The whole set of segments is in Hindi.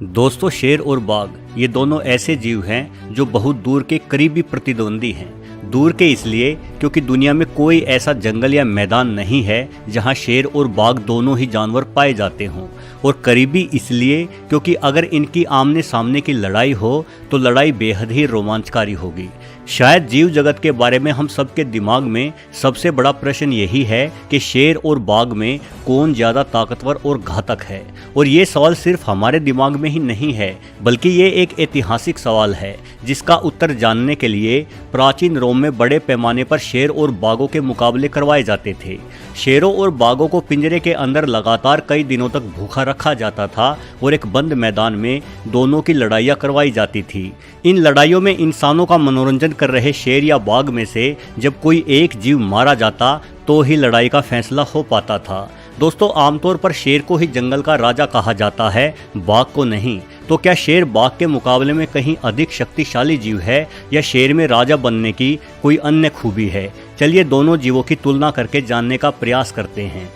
दोस्तों, शेर और बाघ ये दोनों ऐसे जीव हैं जो बहुत दूर के करीबी प्रतिद्वंदी हैं। दूर के इसलिए क्योंकि दुनिया में कोई ऐसा जंगल या मैदान नहीं है जहां शेर और बाघ दोनों ही जानवर पाए जाते हों, और करीबी इसलिए क्योंकि अगर इनकी आमने सामने की लड़ाई हो तो लड़ाई बेहद ही रोमांचकारी होगी। शायद जीव जगत के बारे में हम सबके दिमाग में सबसे बड़ा प्रश्न यही है कि शेर और बाघ में कौन ज़्यादा ताकतवर और घातक है। और ये सवाल सिर्फ हमारे दिमाग में ही नहीं है, बल्कि ये एक ऐतिहासिक सवाल है जिसका उत्तर जानने के लिए प्राचीन रोम में बड़े पैमाने पर शेर और बाघों के मुकाबले करवाए जाते थे। शेरों और बाघों को पिंजरे के अंदर लगातार कई दिनों तक भूखा रखा जाता था और एक बंद मैदान में दोनों की लड़ाइयाँ करवाई जाती थी। इन लड़ाइयों में इंसानों का मनोरंजन कर रहे शेर या बाघ में से जब कोई एक जीव मारा जाता तो ही लड़ाई का फैसला हो पाता था। दोस्तों, आमतौर पर शेर को ही जंगल का राजा कहा जाता है, बाघ को नहीं। तो क्या शेर बाघ के मुकाबले में कहीं अधिक शक्तिशाली जीव है या शेर में राजा बनने की कोई अन्य खूबी है? चलिए दोनों जीवों की तुलना करके जानने का प्रयास करते हैं।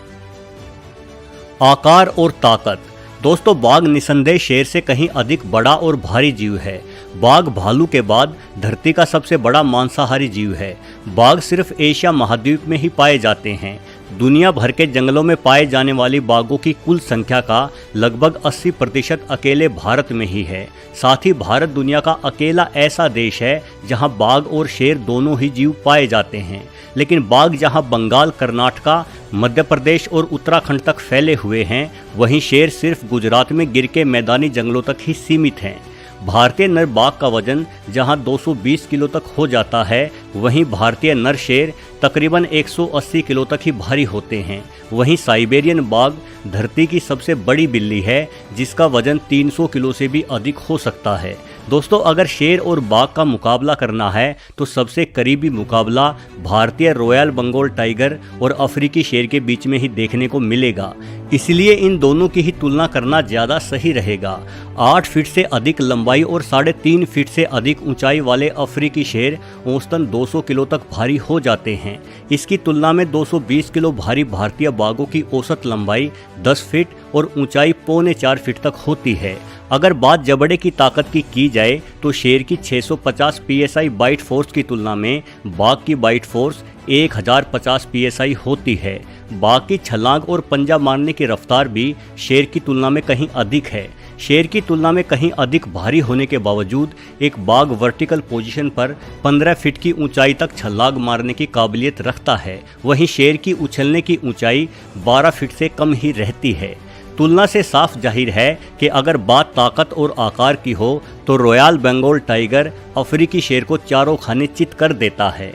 आकार और ताकत। दोस्तों, बाघ निसंदेह शेर से कहीं अधिक बड़ा और भारी जीव है। बाघ भालू के बाद धरती का सबसे बड़ा मांसाहारी जीव है। बाघ सिर्फ एशिया महाद्वीप में ही पाए जाते हैं। दुनिया भर के जंगलों में पाए जाने वाली बाघों की कुल संख्या का लगभग 80% अकेले भारत में ही है। साथ ही भारत दुनिया का अकेला ऐसा देश है जहां बाघ और शेर दोनों ही जीव पाए जाते हैं। लेकिन बाघ जहां बंगाल, कर्नाटक, मध्य प्रदेश और उत्तराखंड तक फैले हुए हैं, वहीं शेर सिर्फ गुजरात में गिर के मैदानी जंगलों तक ही सीमित हैं। भारतीय नर बाघ का वजन जहां 220 किलो तक हो जाता है, वहीं भारतीय नर शेर तकरीबन 180 किलो तक ही भारी होते हैं। वहीं साइबेरियन बाघ धरती की सबसे बड़ी बिल्ली है जिसका वजन 300 किलो से भी अधिक हो सकता है। दोस्तों, अगर शेर और बाघ का मुकाबला करना है तो सबसे करीबी मुकाबला भारतीय रॉयल बंगाल टाइगर और अफ्रीकी शेर के बीच में ही देखने को मिलेगा। इसलिए इन दोनों की ही तुलना करना ज़्यादा सही रहेगा। 8 फीट से अधिक लंबाई और 3.5 फीट से अधिक ऊंचाई वाले अफ्रीकी शेर औसतन 200 किलो तक भारी हो जाते हैं। इसकी तुलना में 220 किलो भारी भारतीय बाघों की औसत लंबाई 10 फीट और ऊंचाई 3.25 फीट तक होती है। अगर बात जबड़े की ताकत की जाए तो शेर की 650 psi बाइट फोर्स की तुलना में बाघ की बाइट फोर्स 1050 psi होती है। बाघ की छलांग और पंजा मारने की रफ्तार भी शेर की तुलना में कहीं अधिक है। शेर की तुलना में कहीं अधिक भारी होने के बावजूद एक बाघ वर्टिकल पोजीशन पर 15 फीट की ऊंचाई तक छलांग मारने की काबिलियत रखता है। वहीं शेर की उछलने की ऊंचाई 12 फीट से कम ही रहती है। तुलना से साफ जाहिर है कि अगर बात ताकत और आकार की हो तो रॉयल बंगाल टाइगर अफ्रीकी शेर को चारों खाने चित कर देता है।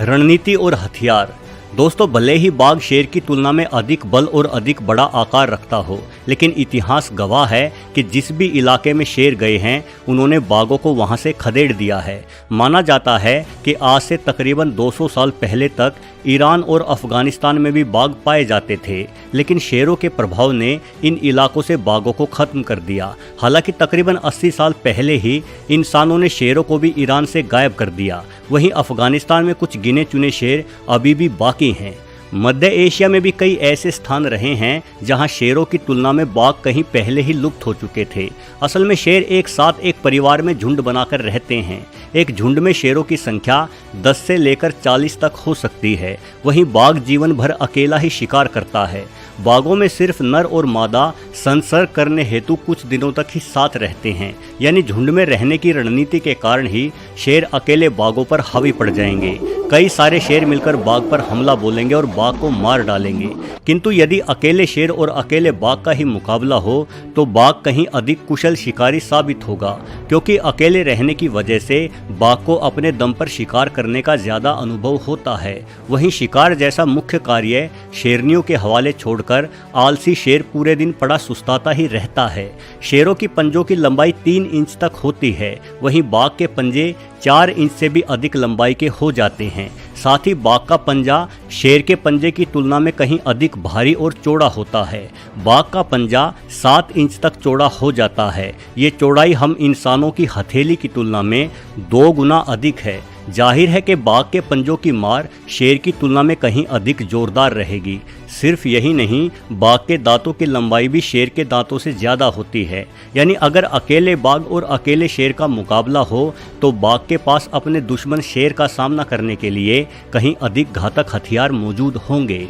रणनीति और हथियार। दोस्तों, भले ही बाघ शेर की तुलना में अधिक बल और अधिक बड़ा आकार रखता हो, लेकिन इतिहास गवाह है कि जिस भी इलाके में शेर गए हैं उन्होंने बाघों को वहां से खदेड़ दिया है। माना जाता है कि आज से तकरीबन 200 साल पहले तक ईरान और अफगानिस्तान में भी बाघ पाए जाते थे, लेकिन शेरों के प्रभाव ने इन इलाकों से बाघों को खत्म कर दिया। हालांकि तकरीबन 80 साल पहले ही इंसानों ने शेरों को भी ईरान से गायब कर दिया। वहीं अफगानिस्तान में कुछ गिने चुने शेर अभी भी बाकी हैं। मध्य एशिया में भी कई ऐसे स्थान रहे हैं जहां शेरों की तुलना में बाघ कहीं पहले ही लुप्त हो चुके थे। असल में शेर एक साथ एक परिवार में झुंड बनाकर रहते हैं। एक झुंड में शेरों की संख्या 10 से लेकर 40 तक हो सकती है। वहीं बाघ जीवन भर अकेला ही शिकार करता है। बाघों में सिर्फ नर और मादा संसर्ग करने हेतु कुछ दिनों तक ही साथ रहते हैं, यानी झुंड में रहने की रणनीति के कारण ही शेर अकेले बाघों पर हावी पड़ जाएंगे। कई सारे शेर मिलकर बाघ पर हमला बोलेंगे और बाघ को मार डालेंगे। किंतु यदि अकेले शेर और अकेले बाघ का ही मुकाबला हो तो बाघ कहीं अधिक कुशल शिकारी साबित होगा, क्योंकि अकेले रहने की वजह से बाघ को अपने दम पर शिकार करने का ज्यादा अनुभव होता है। वहीं शिकार जैसा मुख्य कार्य शेरनियों के हवाले छोड़कर आलसी शेर पूरे दिन पड़ा सुस्ताता ही रहता है। शेरों की पंजों की लंबाई 3 इंच तक होती है, वहीं बाघ के पंजे 4 इंच से भी अधिक लंबाई के हो जाते हैं। साथ ही बाघ का पंजा शेर के पंजे की तुलना में कहीं अधिक भारी और चौड़ा होता है। बाघ का पंजा 7 इंच तक चौड़ा हो जाता है। ये चौड़ाई हम इंसानों की हथेली की तुलना में 2 गुना अधिक है। जाहिर है कि बाघ के पंजों की मार शेर की तुलना में कहीं अधिक जोरदार रहेगी। सिर्फ यही नहीं, बाघ के दांतों की लंबाई भी शेर के दांतों से ज़्यादा होती है। यानी अगर अकेले बाघ और अकेले शेर का मुकाबला हो तो बाघ के पास अपने दुश्मन शेर का सामना करने के लिए कहीं अधिक घातक हथियार मौजूद होंगे।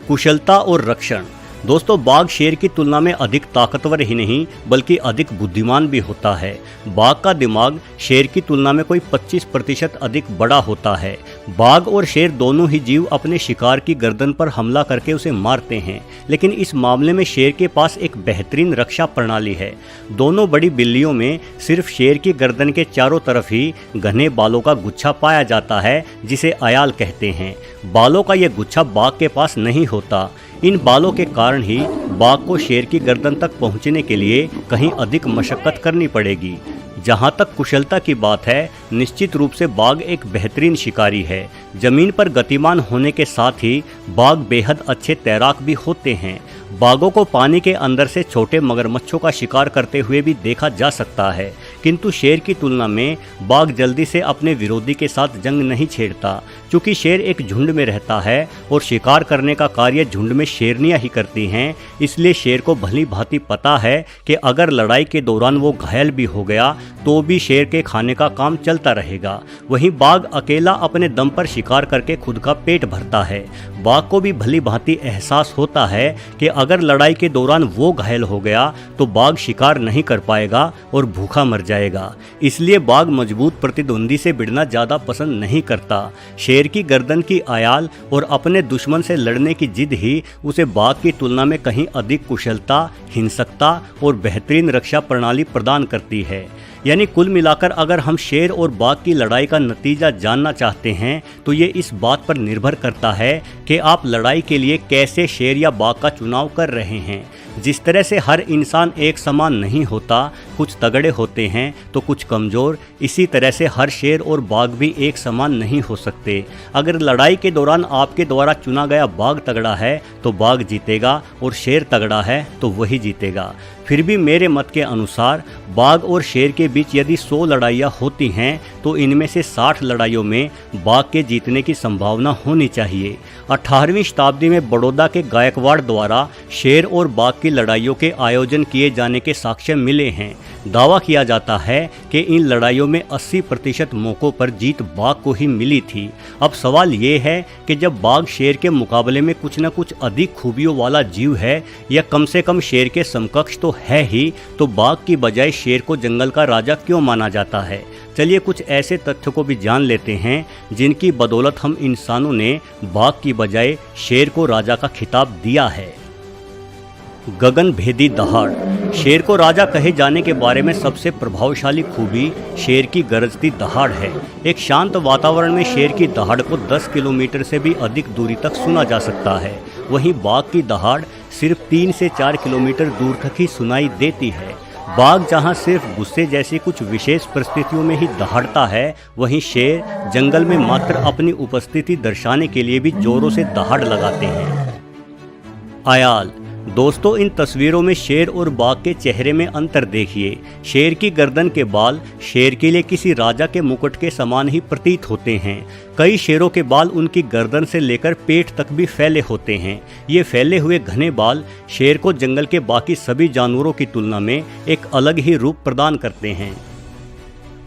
कुशलता और रक्षण। दोस्तों, बाघ शेर की तुलना में अधिक ताकतवर ही नहीं बल्कि अधिक बुद्धिमान भी होता है। बाघ का दिमाग शेर की तुलना में कोई 25% अधिक बड़ा होता है। बाघ और शेर दोनों ही जीव अपने शिकार की गर्दन पर हमला करके उसे मारते हैं, लेकिन इस मामले में शेर के पास एक बेहतरीन रक्षा प्रणाली है। दोनों बड़ी बिल्लियों में सिर्फ शेर की गर्दन के चारों तरफ ही घने बालों का गुच्छा पाया जाता है, जिसे अयाल कहते हैं। बालों का यह गुच्छा बाघ के पास नहीं होता। इन बालों के कारण ही बाघ को शेर की गर्दन तक पहुंचने के लिए कहीं अधिक मशक्कत करनी पड़ेगी। जहां तक कुशलता की बात है, निश्चित रूप से बाघ एक बेहतरीन शिकारी है। जमीन पर गतिमान होने के साथ ही बाघ बेहद अच्छे तैराक भी होते हैं। बाघों को पानी के अंदर से छोटे मगरमच्छों का शिकार करते हुए भी देखा जा सकता है, किंतु शेर की तुलना में बाघ जल्दी से अपने विरोधी के साथ जंग नहीं छेड़ता। चूँकि शेर एक झुंड में रहता है और शिकार करने का कार्य झुंड में शेरनियां ही करती हैं, इसलिए शेर को भली भांति पता है कि अगर लड़ाई के दौरान वो घायल भी हो गया तो भी शेर के खाने का काम चलता रहेगा। वहीं बाघ अकेला अपने दम पर शिकार करके खुद का पेट भरता है। बाघ को भी भली भांति एहसास होता है कि अगर लड़ाई के दौरान वो घायल हो गया तो बाघ शिकार नहीं कर पाएगा और भूखा मर जाएगा। इसलिए बाघ मजबूत प्रतिद्वंदी से भिड़ना ज़्यादा पसंद नहीं करता। शेर की गर्दन की आयाल और अपने दुश्मन से लड़ने की जिद ही उसे बाघ की तुलना में कहीं अधिक कुशलता, हिंसकता और बेहतरीन रक्षा प्रणाली प्रदान करती है। यानी कुल मिलाकर अगर हम शेर और बाघ की लड़ाई का नतीजा जानना चाहते हैं तो ये इस बात पर निर्भर करता है कि आप लड़ाई के लिए कैसे शेर या बाघ का चुनाव कर रहे हैं। जिस तरह से हर इंसान एक समान नहीं होता, कुछ तगड़े होते हैं तो कुछ कमज़ोर, इसी तरह से हर शेर और बाघ भी एक समान नहीं हो सकते। अगर लड़ाई के दौरान आपके द्वारा चुना गया बाघ तगड़ा है तो बाघ जीतेगा और शेर तगड़ा है तो वही जीतेगा। फिर भी मेरे मत के अनुसार बाघ और शेर के बीच यदि 100 लड़ाइयाँ होती हैं तो इनमें से 60 लड़ाइयों में बाघ के जीतने की संभावना होनी चाहिए। 18वीं शताब्दी में बड़ौदा के गायकवाड़ द्वारा शेर और बाघ की लड़ाइयों के आयोजन किए जाने के साक्ष्य मिले हैं। दावा किया जाता है कि इन लड़ाइयों में 80% मौक़ों पर जीत बाघ को ही मिली थी। अब सवाल ये है कि जब बाघ शेर के मुकाबले में कुछ न कुछ अधिक खूबियों वाला जीव है या कम से कम शेर के समकक्ष तो है ही, तो बाघ की बजाय शेर को जंगल का राजा क्यों माना जाता है? चलिए कुछ ऐसे तथ्य को भी जान लेते हैं जिनकी बदौलत हम इंसानों ने बाघ की बजाय शेर को राजा का खिताब दिया है। गगन भेदी दहाड़। शेर को राजा कहे जाने के बारे में सबसे प्रभावशाली खूबी शेर की गरजती दहाड़ है। एक शांत वातावरण में शेर की दहाड़ को 10 किलोमीटर से भी अधिक दूरी तक सुना जा सकता है। वहीं बाघ की दहाड़ सिर्फ 3 से 4 किलोमीटर दूर तक ही सुनाई देती है। बाघ जहां सिर्फ गुस्से जैसी कुछ विशेष परिस्थितियों में ही दहाड़ता है, वहीं शेर जंगल में मात्र अपनी उपस्थिति दर्शाने के लिए भी जोरों से दहाड़ लगाते हैं। अयाल। दोस्तों, इन तस्वीरों में शेर और बाघ के चेहरे में अंतर देखिए। शेर की गर्दन के बाल शेर के लिए किसी राजा के मुकुट के समान ही प्रतीत होते हैं। कई शेरों के बाल उनकी गर्दन से लेकर पेट तक भी फैले होते हैं। ये फैले हुए घने बाल शेर को जंगल के बाकी सभी जानवरों की तुलना में एक अलग ही रूप प्रदान करते हैं।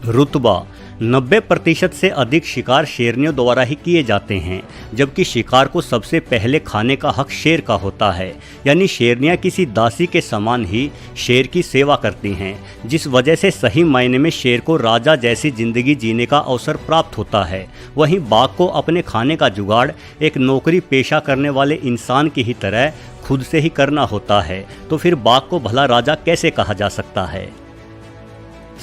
रुतबा। 90% से अधिक शिकार शेरनियों द्वारा ही किए जाते हैं, जबकि शिकार को सबसे पहले खाने का हक शेर का होता है। यानी शेरनियां किसी दासी के समान ही शेर की सेवा करती हैं, जिस वजह से सही मायने में शेर को राजा जैसी जिंदगी जीने का अवसर प्राप्त होता है। वहीं बाघ को अपने खाने का जुगाड़ एक नौकरी पेशा करने वाले इंसान की ही तरह खुद से ही करना होता है, तो फिर बाघ को भला राजा कैसे कहा जा सकता है?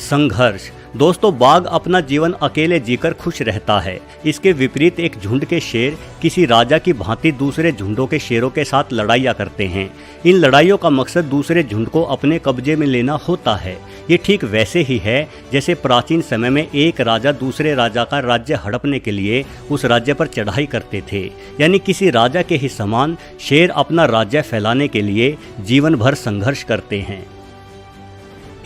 संघर्ष। दोस्तों, बाघ अपना जीवन अकेले जीकर खुश रहता है। इसके विपरीत एक झुंड के शेर किसी राजा की भांति दूसरे झुंडों के शेरों के साथ लड़ाइयाँ करते हैं। इन लड़ाइयों का मकसद दूसरे झुंड को अपने कब्जे में लेना होता है। ये ठीक वैसे ही है जैसे प्राचीन समय में एक राजा दूसरे राजा का राज्य हड़पने के लिए उस राज्य पर चढ़ाई करते थे। यानी किसी राजा के ही समान शेर अपना राज्य फैलाने के लिए जीवन भर संघर्ष करते हैं।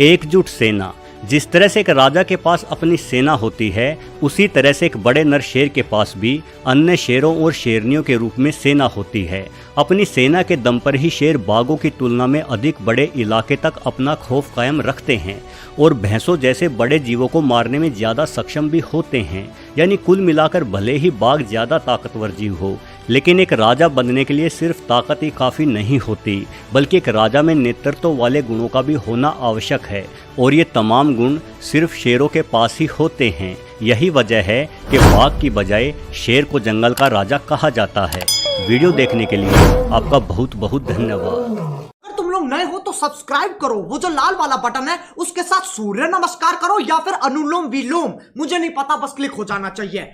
एकजुट सेना। जिस तरह से एक राजा के पास अपनी सेना होती है, उसी तरह से एक बड़े नर शेर के पास भी अन्य शेरों और शेरनियों के रूप में सेना होती है। अपनी सेना के दम पर ही शेर बाघों की तुलना में अधिक बड़े इलाके तक अपना खौफ कायम रखते हैं और भैंसों जैसे बड़े जीवों को मारने में ज़्यादा सक्षम भी होते हैं। यानी कुल मिलाकर भले ही बाघ ज़्यादा ताकतवर जीव हो, लेकिन एक राजा बनने के लिए सिर्फ ताकत ही काफ़ी नहीं होती, बल्कि एक राजा में नेतृत्व वाले गुणों का भी होना आवश्यक है, और ये तमाम गुण सिर्फ शेरों के पास ही होते हैं। यही वजह है कि बाघ की बजाय शेर को जंगल का राजा कहा जाता है। वीडियो देखने के लिए आपका बहुत बहुत धन्यवाद। अगर तुम लोग नए हो तो सब्सक्राइब करो, वो जो लाल वाला बटन है उसके साथ सूर्य नमस्कार करो या फिर अनुलोम विलोम, मुझे नहीं पता, बस क्लिक हो जाना चाहिए।